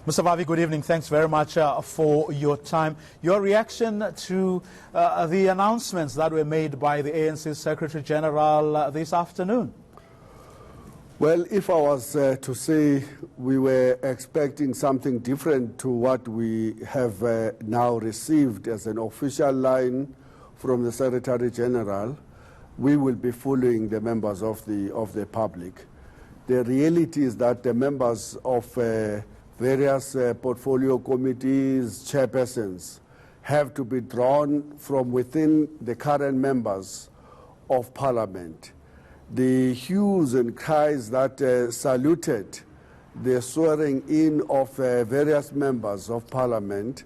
Mr. Vavi, good evening. Thanks very much for your time. Your reaction to the announcements that were made by the ANC Secretary General this afternoon? Well, if I was to say we were expecting something different to what we have now received as an official line from the Secretary General, we will be fooling the members of the public. The reality is that the members of various portfolio committees, chairpersons, have to be drawn from within the current members of Parliament. The hues and cries that saluted the swearing in of various members of Parliament,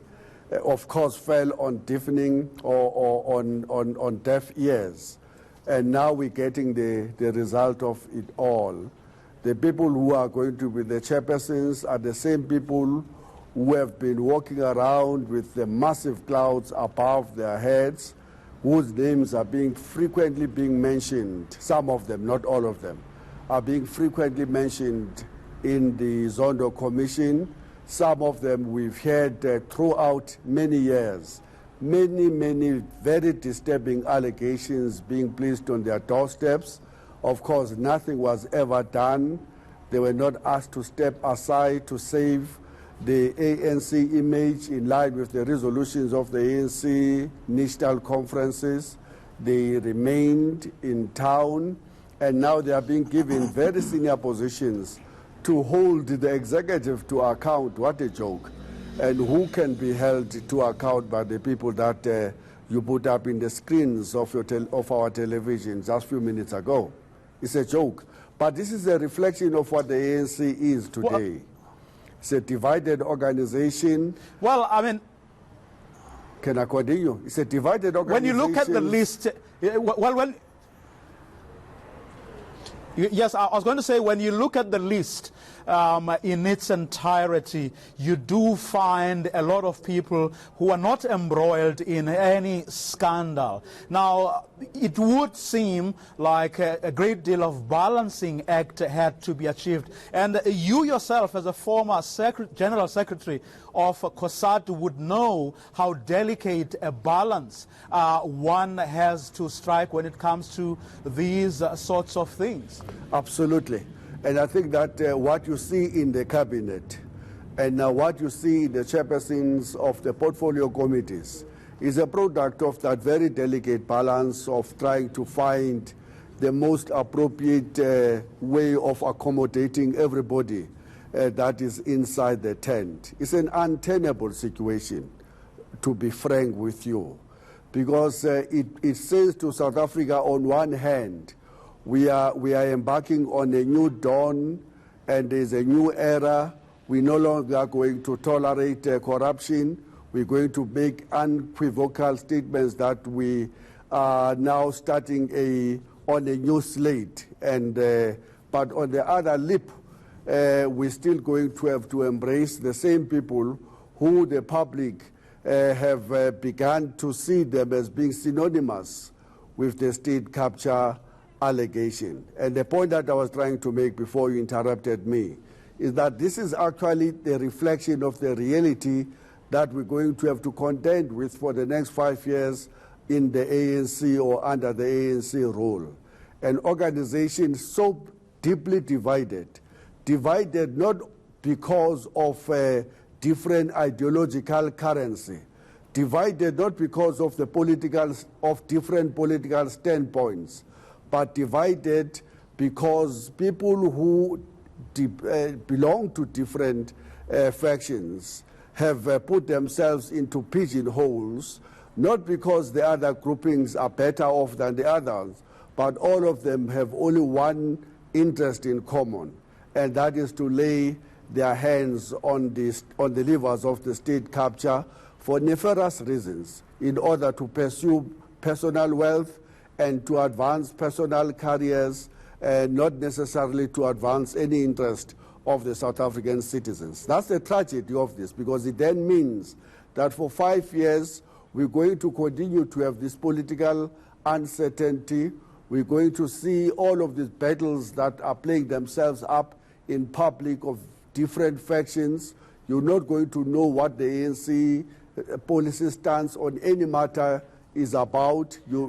of course, fell on deafening or on deaf ears. And now we're getting the result of it all. The people who are going to be the chairpersons are the same people who have been walking around with the massive clouds above their heads, whose names are frequently being mentioned. Some of them, not all of them, are being frequently mentioned in the Zondo Commission. Some of them we've heard throughout many years. Many very disturbing allegations being placed on their doorsteps. Of course, nothing was ever done. They were not asked to step aside to save the ANC image in line with the resolutions of the ANC national conferences. They remained in town, and now they are being given very senior positions to hold the executive to account. What a joke. And who can be held to account by the people that you put up in the screens of our television just a few minutes ago? It's a joke. But this is a reflection of what the ANC is today. Well, it's a divided organization. Well, I mean... Can I continue? It's a divided organization. When you look at the list... Yes, I was going to say, when you look at the list in its entirety, you do find a lot of people who are not embroiled in any scandal. Now, it would seem like a great deal of balancing act had to be achieved. And you yourself, as a former General Secretary of COSATU, would know how delicate a balance one has to strike when it comes to these sorts of things. Absolutely. And I think that what you see in the cabinet and what you see in the chairpersons of the portfolio committees is a product of that very delicate balance of trying to find the most appropriate way of accommodating everybody that is inside the tent. It's an untenable situation, to be frank with you, because it says to South Africa, on one hand, we are embarking on a new dawn, and there's a new era. We no longer going to tolerate corruption. We're going to make unequivocal statements that we are now starting on a new slate. And but on the other lip, we're still going to have to embrace the same people who the public have begun to see them as being synonymous with the state capture allegation. And the point that I was trying to make before you interrupted me is that this is actually the reflection of the reality that we're going to have to contend with for the next 5 years in the ANC or under the ANC rule. An organization so deeply divided not because of a different ideological currency, divided not because of different political standpoints, but divided because people who belong to different factions have put themselves into pigeonholes, not because the other groupings are better off than the others, but all of them have only one interest in common, and that is to lay their hands on the levers of the state capture for nefarious reasons, in order to pursue personal wealth and to advance personal careers, not necessarily to advance any interest of the South African citizens. That's the tragedy of this, because it then means that for 5 years we're going to continue to have this political uncertainty. We're going to see all of these battles that are playing themselves up in public of different factions. You're not going to know what the ANC policy stance on any matter is about. You're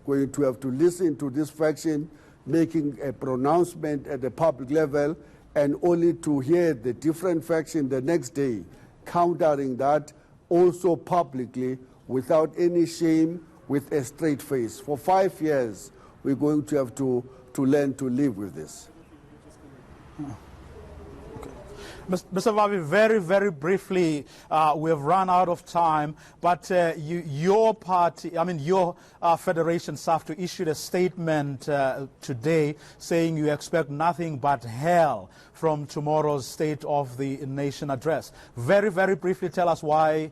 going to have to listen to this faction making a pronouncement at the public level, and only to hear the different faction the next day countering that also publicly without any shame, with a straight face. For 5 years, we're going to have to learn to live with this. Mr. Vavi, very, very briefly, we have run out of time, but your party, your federation, SAFTU, issued a statement today saying you expect nothing but hell from tomorrow's State of the Nation address. Very, very briefly, tell us why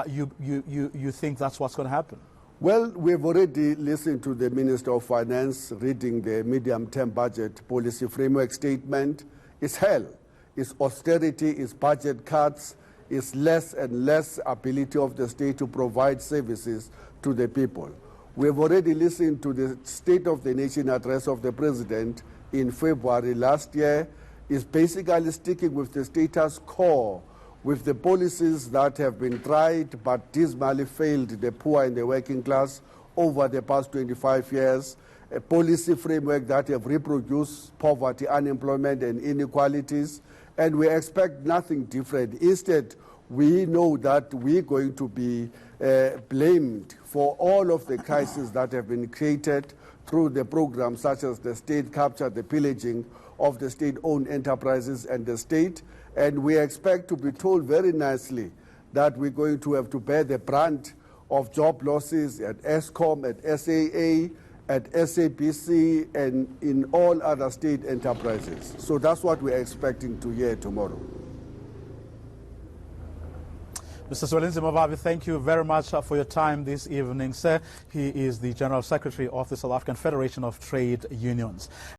you think that's what's going to happen. Well, we've already listened to the Minister of Finance reading the medium-term budget policy framework statement. It's hell. It's austerity, it's budget cuts, it's less and less ability of the state to provide services to the people. We have already listened to the State of the Nation address of the President in February last year. It's basically sticking with the status quo, with the policies that have been tried but dismally failed the poor and the working class over the past 25 years, a policy framework that have reproduced poverty, unemployment, and inequalities. And we expect nothing different. Instead, we know that we're going to be blamed for all of the crises that have been created through the programs such as the state capture, the pillaging of the state-owned enterprises and the state. And we expect to be told very nicely that we're going to have to bear the brunt of job losses at ESCOM, at SAA, at SABC, and in all other state enterprises. So that's what we're expecting to hear tomorrow. Mr. Zwelinzima Vavi, thank you very much for your time this evening, sir. He is the General Secretary of the South African Federation of Trade Unions.